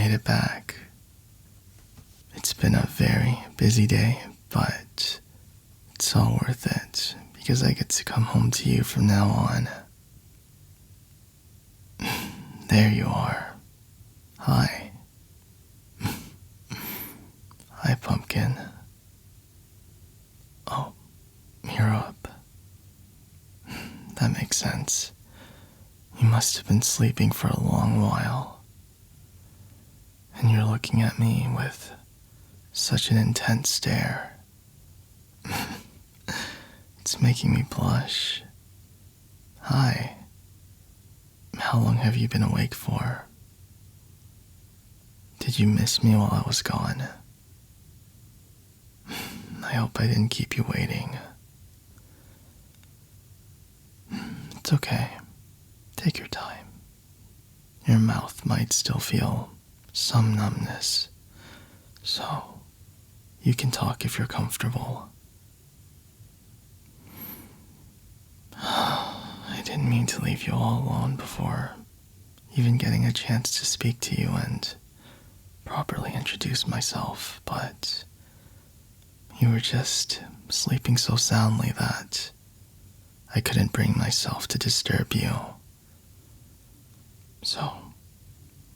made it back. It's been a very busy day, but it's all worth it because I get to come home to you from now on. There you are. Hi. Hi, Pumpkin. Oh, you're up. That makes sense. You must have been sleeping for a long while. And you're looking at me with such an intense stare. It's making me blush. Hi. How long have you been awake for? Did you miss me while I was gone? I hope I didn't keep you waiting. It's okay. Take your time. Your mouth might still feel some numbness, so you can talk if you're comfortable. I didn't mean to leave you all alone before even getting a chance to speak to you and properly introduce myself, but you were just sleeping so soundly that I couldn't bring myself to disturb you. So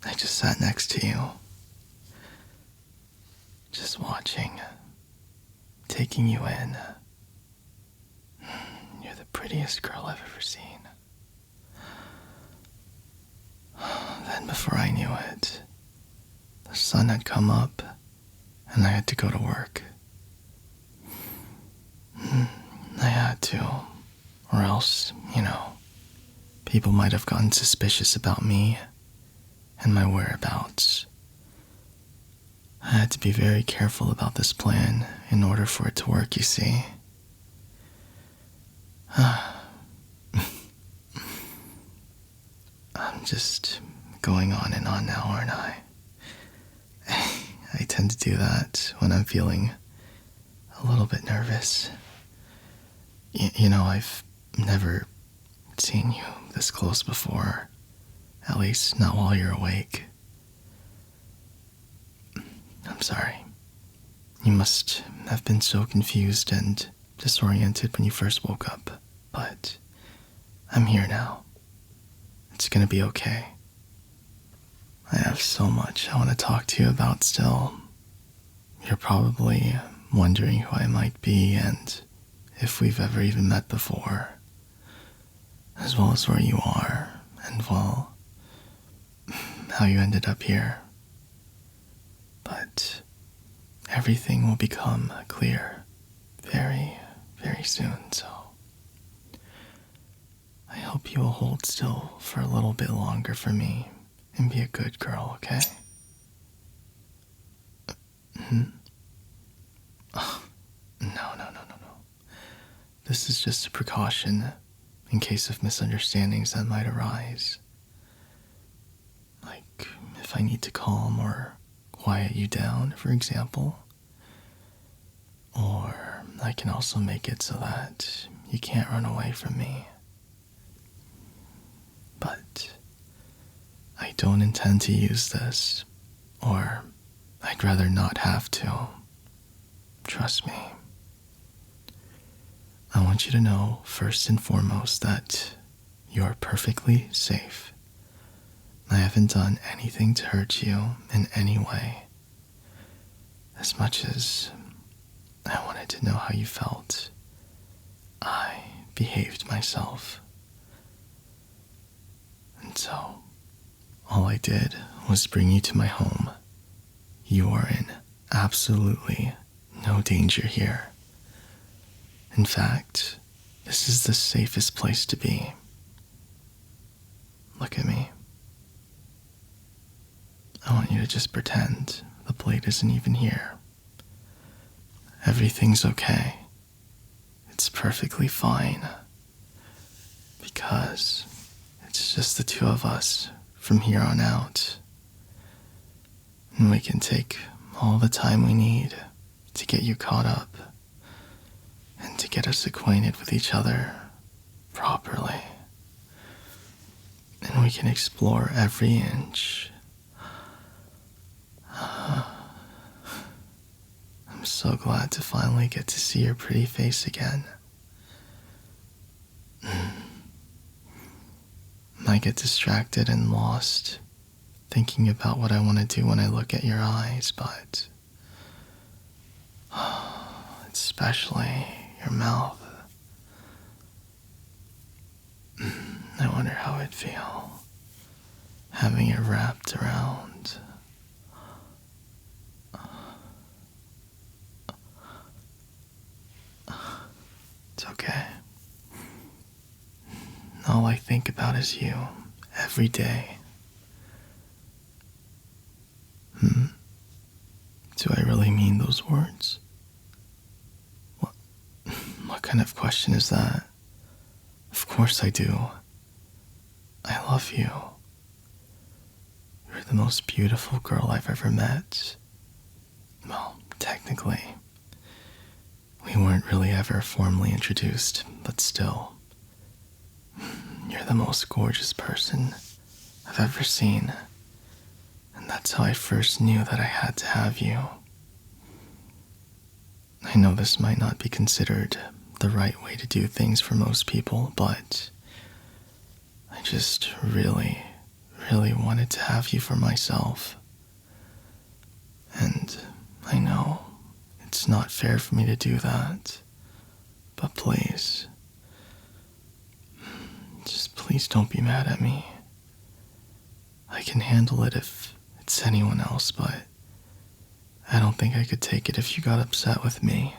I just sat next to you, just watching, taking you in. You're the prettiest girl I've ever seen. Then before I knew it, the sun had come up and I had to go to work. I had to, or else, people might have gotten suspicious about me and my whereabouts. I had to be very careful about this plan in order for it to work, you see. I'm just going on and on now, aren't I? I tend to do that when I'm feeling a little bit nervous. I've never seen you this close before, at least not while you're awake. I'm sorry. You must have been so confused and disoriented when you first woke up, but I'm here now. It's gonna be okay. I have so much I want to talk to you about still. You're probably wondering who I might be and if we've ever even met before, as well as where you are and, well, how you ended up here. But everything will become clear very, very soon, so I hope you will hold still for a little bit longer for me and be a good girl, okay? Oh, no. This is just a precaution in case of misunderstandings that might arise. Like if I need to calm or quiet you down, for example. Or I can also make it so that you can't run away from me. But I don't intend to use this, or I'd rather not have to. Trust me. I want you to know, first and foremost, that you're perfectly safe. I haven't done anything to hurt you in any way. As much as I wanted to know how you felt, I behaved myself. And so, all I did was bring you to my home. You are in absolutely no danger here. In fact, this is the safest place to be. Look at me. I want you to just pretend the blade isn't even here. Everything's okay. It's perfectly fine. Because it's just the two of us from here on out. And we can take all the time we need to get you caught up and to get us acquainted with each other properly. And we can explore every inch I'm so glad to finally get to see your pretty face again. I get distracted and lost thinking about what I want to do when I look at your eyes, but especially your mouth. I wonder how it'd feel having it wrapped around. It's okay. All I think about is you every day. Do I really mean those words? What kind of question is that? Of course I do. I love you. You're the most beautiful girl I've ever met. Well, technically, we weren't really ever formally introduced, but still. You're the most gorgeous person I've ever seen. And that's how I first knew that I had to have you. I know this might not be considered the right way to do things for most people, but I just really wanted to have you for myself. And I know it's not fair for me to do that, but please, just please don't be mad at me. I can handle it if it's anyone else, but I don't think I could take it if you got upset with me.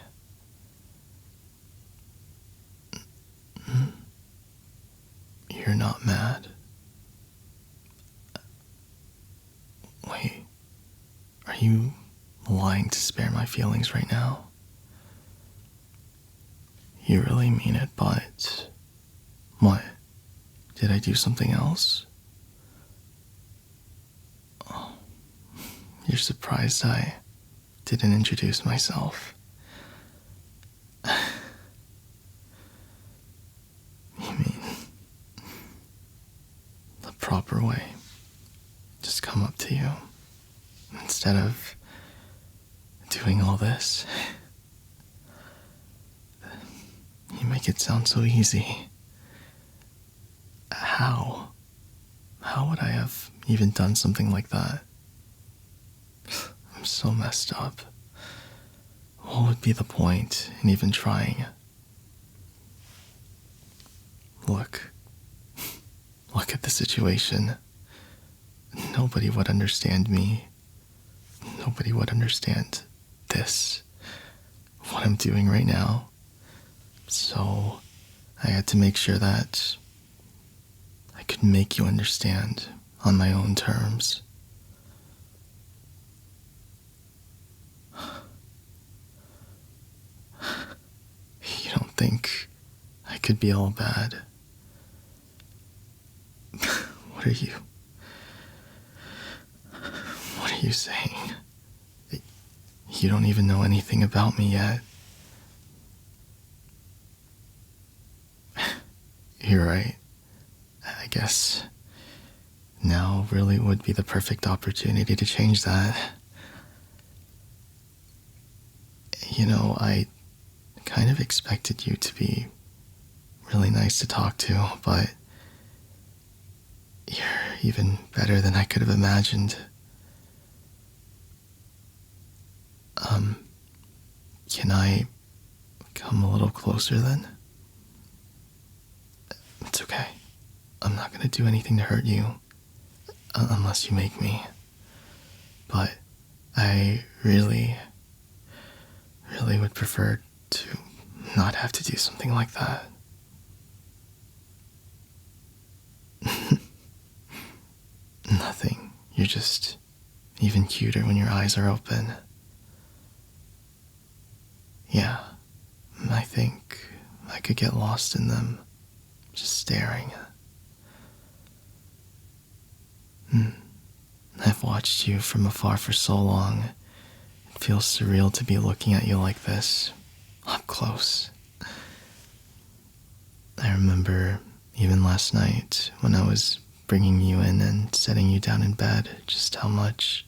You're not mad? Wait, are you lying to spare my feelings right now? You really mean it, but what? Did I do something else? Oh, you're surprised I didn't introduce myself. You mean the proper way? Just come up to you instead of doing all this. You make it sound so easy. How? How would I have even done something like that? I'm so messed up. What would be the point in even trying? Look at the situation. Nobody would understand me. Nobody would understand this, what I'm doing right now. So I had to make sure that I could make you understand on my own terms. You don't think I could be all bad? What are you saying? You don't even know anything about me yet. You're right. I guess now really would be the perfect opportunity to change that. You know, I kind of expected you to be really nice to talk to, but you're even better than I could have imagined. Can I come a little closer then? It's okay. I'm not gonna do anything to hurt you, unless you make me. But I really would prefer to not have to do something like that. Nothing. You're just even cuter when your eyes are open. Yeah, I think I could get lost in them, just staring. I've watched you from afar for so long. It feels surreal to be looking at you like this, up close. I remember even last night when I was bringing you in and setting you down in bed, just how much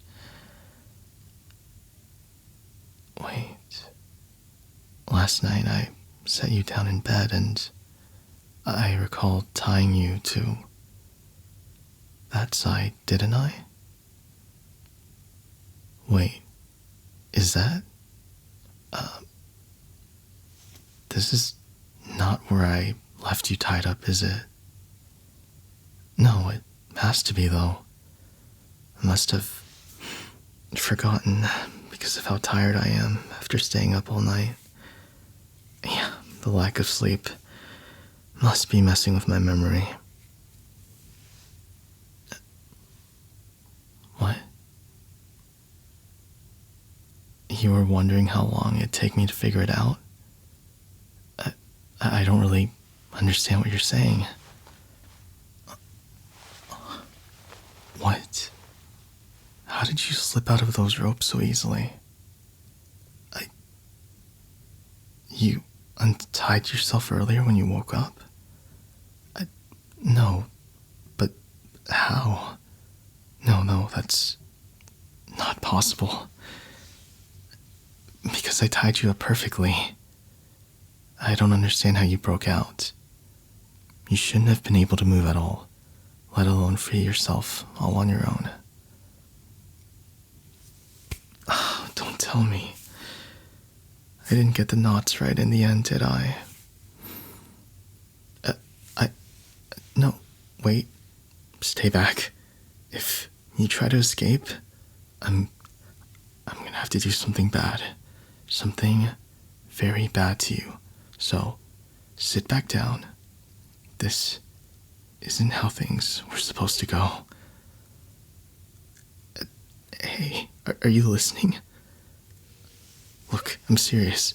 last night I set you down in bed and I recall tying you to that side, didn't I? Wait, is that? This is not where I left you tied up, is it? No, it has to be, though. I must have forgotten because of how tired I am after staying up all night. Yeah, the lack of sleep must be messing with my memory. What? You were wondering how long it'd take me to figure it out? I don't really understand what you're saying. What? How did you slip out of those ropes so easily? You untied yourself earlier when you woke up? No, but how? No, that's not possible. Because I tied you up perfectly. I don't understand how you broke out. You shouldn't have been able to move at all, let alone free yourself all on your own. Oh, don't tell me. I didn't get the knots right in the end, did I? No, wait. Stay back. If you try to escape, I'm gonna have to do something bad. Something very bad to you. So, sit back down. This isn't how things were supposed to go. Hey, are you listening? Look, I'm serious.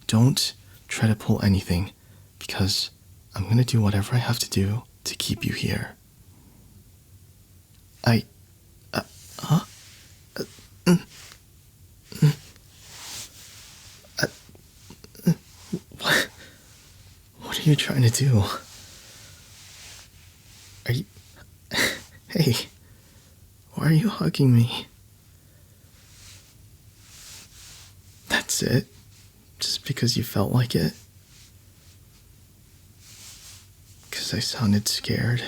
Don't try to pull anything, because I'm gonna do whatever I have to do to keep you here. What are you trying to do? Are you... Hey, why are you hugging me? That's it? Just because you felt like it? Because I sounded scared?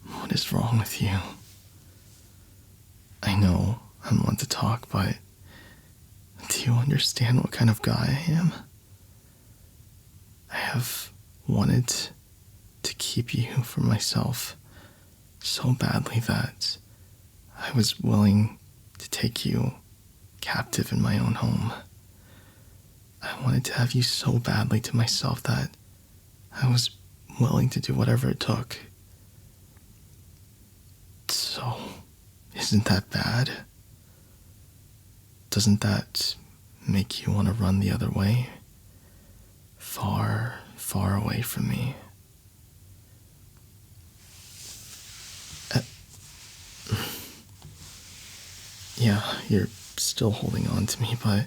What is wrong with you? I know I'm one to talk, but do you understand what kind of guy I am? I have wanted to keep you for myself so badly that I was willing to take you captive in my own home. I wanted to have you so badly to myself that I was willing to do whatever it took. So, isn't that bad? Doesn't that make you want to run the other way? Far, far away from me. Yeah, you're still holding on to me, but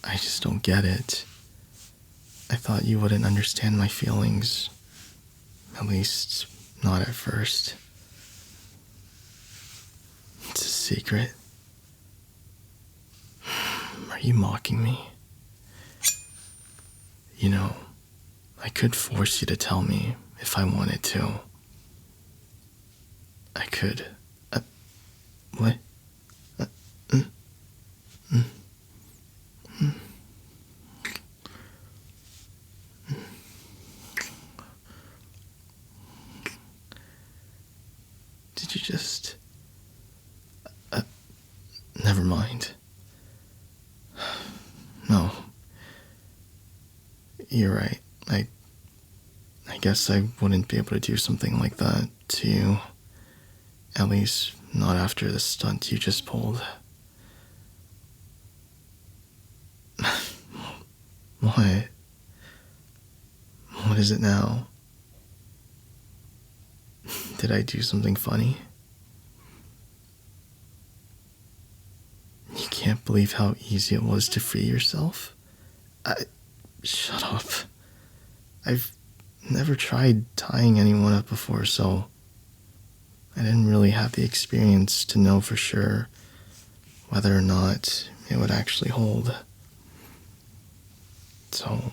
I just don't get it. I thought you wouldn't understand my feelings. At least, not at first. It's a secret. Are you mocking me? You know, I could force you to tell me if I wanted to. I could. What? Did you just... never mind. No. You're right. I guess I wouldn't be able to do something like that to you. At least, not after the stunt you just pulled. What? What is it now? Did I do something funny? You can't believe how easy it was to free yourself? Shut up. I've never tried tying anyone up before, so I didn't really have the experience to know for sure whether or not it would actually hold. So,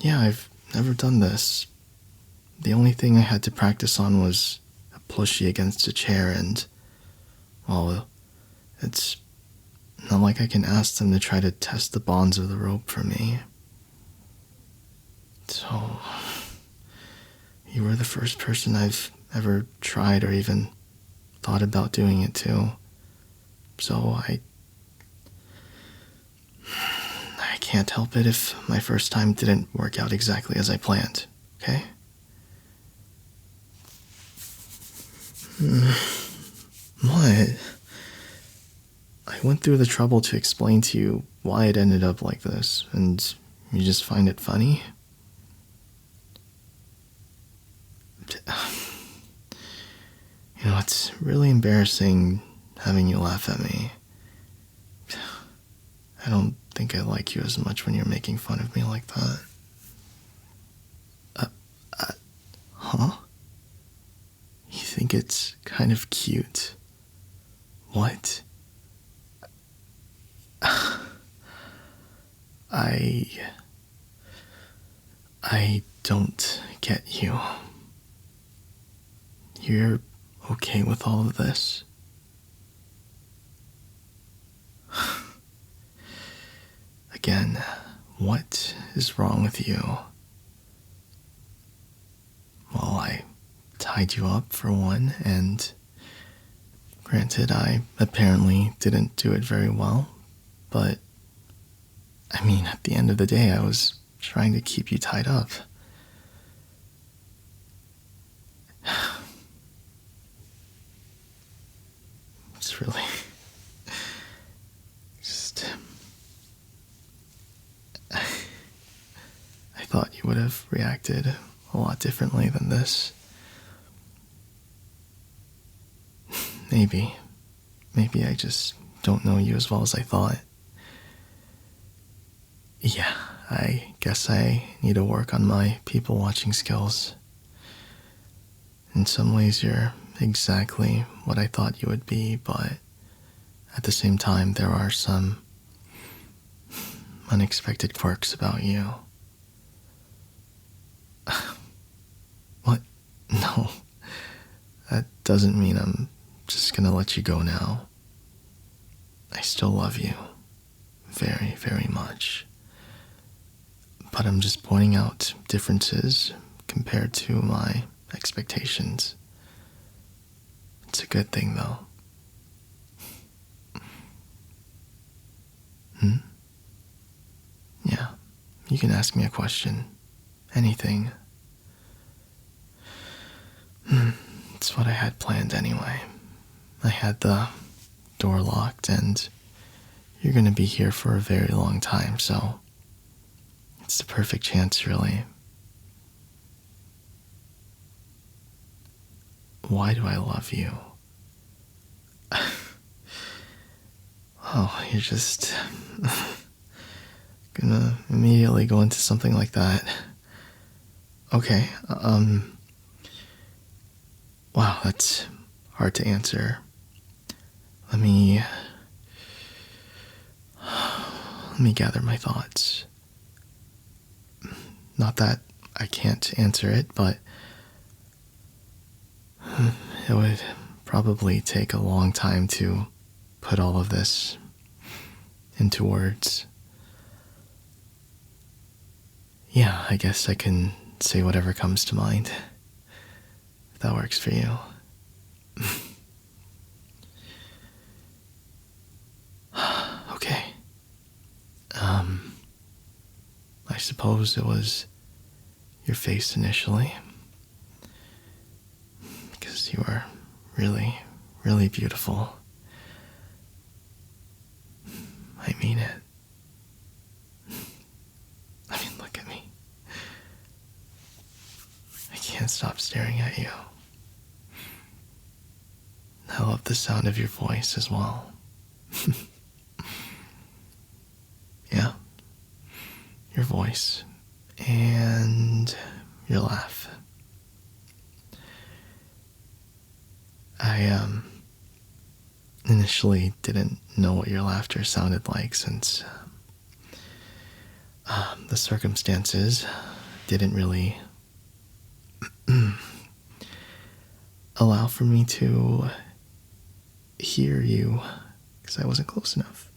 yeah, I've never done this. The only thing I had to practice on was a plushie against a chair, and, well, it's not like I can ask them to try to test the bonds of the rope for me. So, you were the first person I've ever tried or even thought about doing it to. So I can't help it if my first time didn't work out exactly as I planned, okay? What? I went through the trouble to explain to you why it ended up like this, and you just find it funny? You know, it's really embarrassing having you laugh at me. I don't think I like you as much when you're making fun of me like that. Huh? You think it's kind of cute? What? I don't get you. You're okay with all of this? Again, what is wrong with you? Well, I tied you up for one, and granted, I apparently didn't do it very well, but I mean, at the end of the day, I was trying to keep you tied up. It's really just... I thought you would have reacted a lot differently than this. Maybe I just don't know you as well as I thought. Yeah, I guess I need to work on my people watching skills. In some ways, you're exactly what I thought you would be, but at the same time, there are some unexpected quirks about you. What? No, that doesn't mean I'm just gonna let you go now. I still love you very, very much. But I'm just pointing out differences compared to my expectations. It's a good thing, though. Yeah, you can ask me a question. Anything. It's what I had planned anyway. I had the door locked, and you're gonna be here for a very long time, so it's the perfect chance, really. Why do I love you? Oh, you're just gonna immediately go into something like that. Okay, wow, that's hard to answer. Let me gather my thoughts. Not that I can't answer it, but it would probably take a long time to put all of this into words. Yeah, I guess I can say whatever comes to mind, if that works for you. Okay. I suppose it was your face initially, because you are really, really beautiful. I mean it. I mean, look at me. I can't stop staring at you. I love the sound of your voice as well. Yeah, your voice and your laugh. initially didn't know what your laughter sounded like since the circumstances didn't really allow for me to hear you because I wasn't close enough.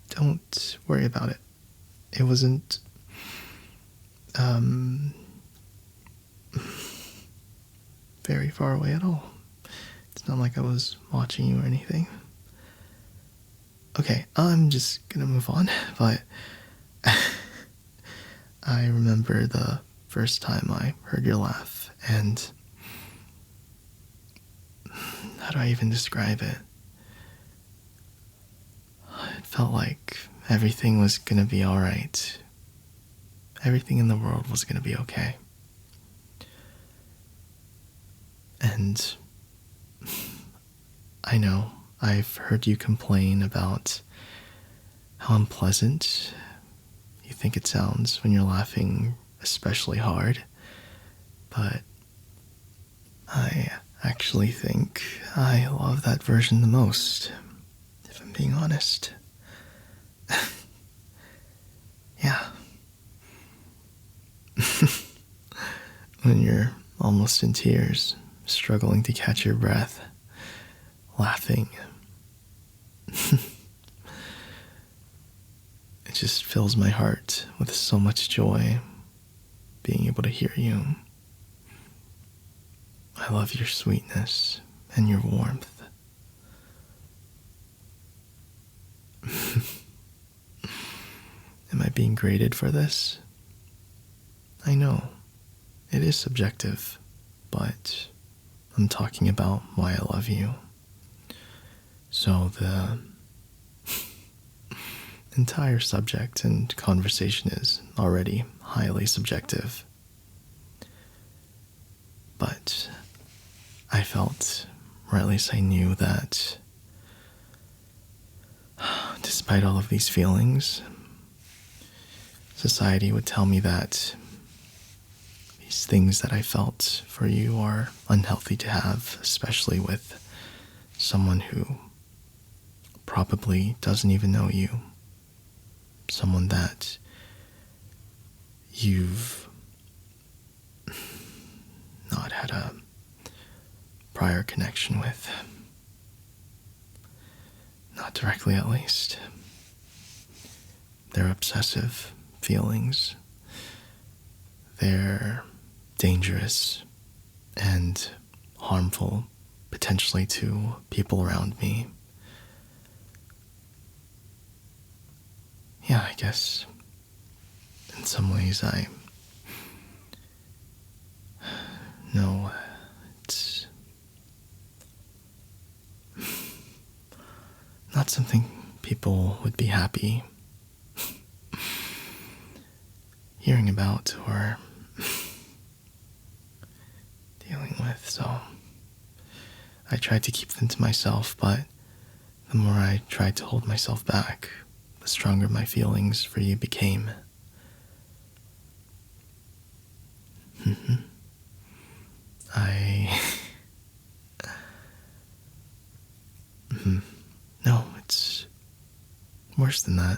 Don't worry about it. It wasn't very far away at all. It's not like I was watching you or anything. Okay, I'm just gonna move on, but I remember the first time I heard your laugh, and how do I even describe it? It felt like everything was gonna be alright. Everything in the world was gonna be okay. And I know I've heard you complain about how unpleasant you think it sounds when you're laughing especially hard, but I actually think I love that version the most, if I'm being honest. Yeah. When you're almost in tears, struggling to catch your breath, laughing. It just fills my heart with so much joy being able to hear you. I love your sweetness and your warmth. Am I being graded for this? I know, it is subjective, but I'm talking about why I love you. So the entire subject and conversation is already highly subjective. But I felt, or at least I knew that despite all of these feelings, society would tell me that these things that I felt for you are unhealthy to have, especially with someone who probably doesn't even know you. Someone that you've not had a prior connection with. Not directly, at least. They're obsessive feelings. They're dangerous and harmful, potentially to people around me. Yeah, I guess in some ways I know it's not something people would be happy hearing about or dealing with, so I tried to keep them to myself, but the more I tried to hold myself back, the stronger my feelings for you became. No, it's worse than that.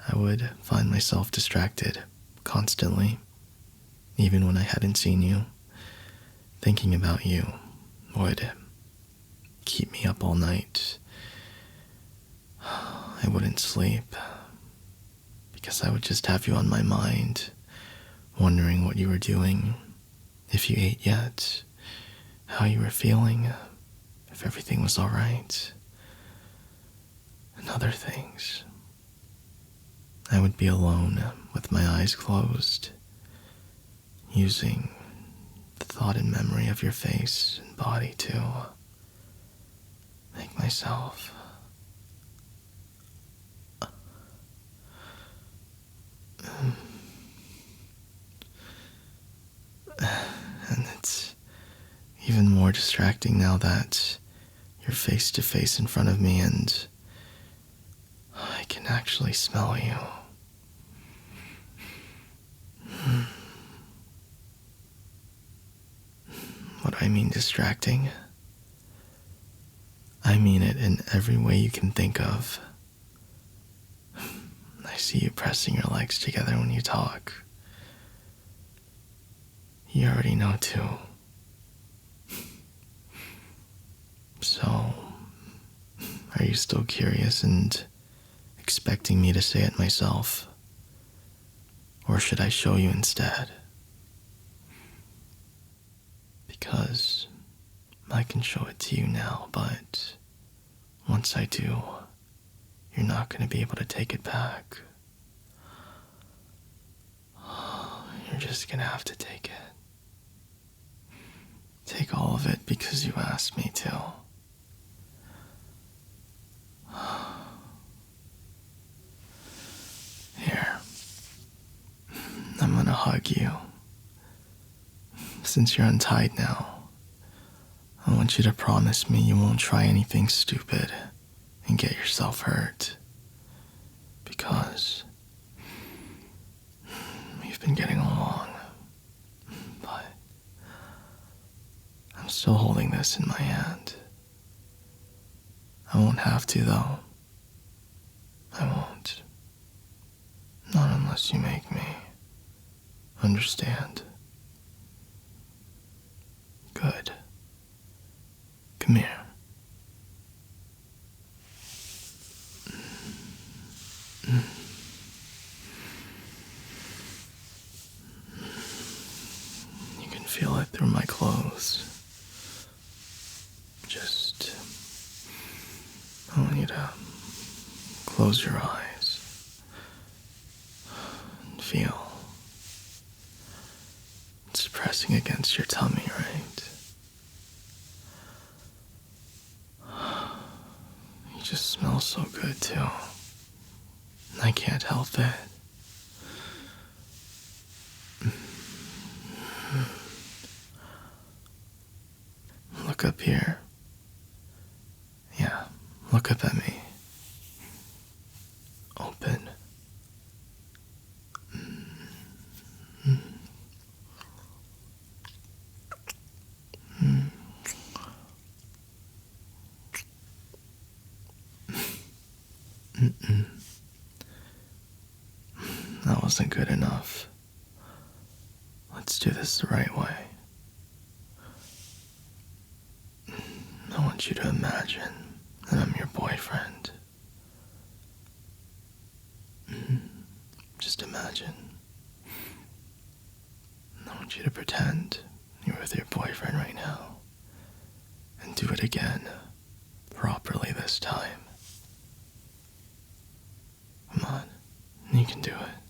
I would find myself distracted constantly, even when I hadn't seen you. Thinking about you would keep me up all night. I wouldn't sleep because I would just have you on my mind, wondering what you were doing, if you ate yet, how you were feeling, if everything was all right, and other things. I would be alone with my eyes closed, using the thought and memory of your face and body to make myself and it's even more distracting now that you're face to face in front of me and I can actually smell you. what I mean distracting, I mean it in every way you can think of. I see you pressing your legs together when you talk. You already know too. So, are you still curious and expecting me to say it myself? Or should I show you instead? Because I can show it to you now, but once I do, you're not going to be able to take it back. You're just going to have to take it. Take all of it because you asked me to. Here. I'm going to hug you. Since you're untied now, I want you to promise me you won't try anything stupid and get yourself hurt. Because we've been getting along, but I'm still holding this in my hand. I won't have to, though. I won't. Not unless you make me. Understand? Good. Come here. You can feel it through my clothes. I want you to close your eyes and feel it's pressing against your tummy, right? You just smell so good too. I can't help it. Look up here. Yeah, look up at me. Open. That wasn't good enough. Let's do this the right way. I want you to imagine that I'm your boyfriend. Just imagine. I want you to pretend you're with your boyfriend right now. And do it again. Properly this time. Come on. You can do it.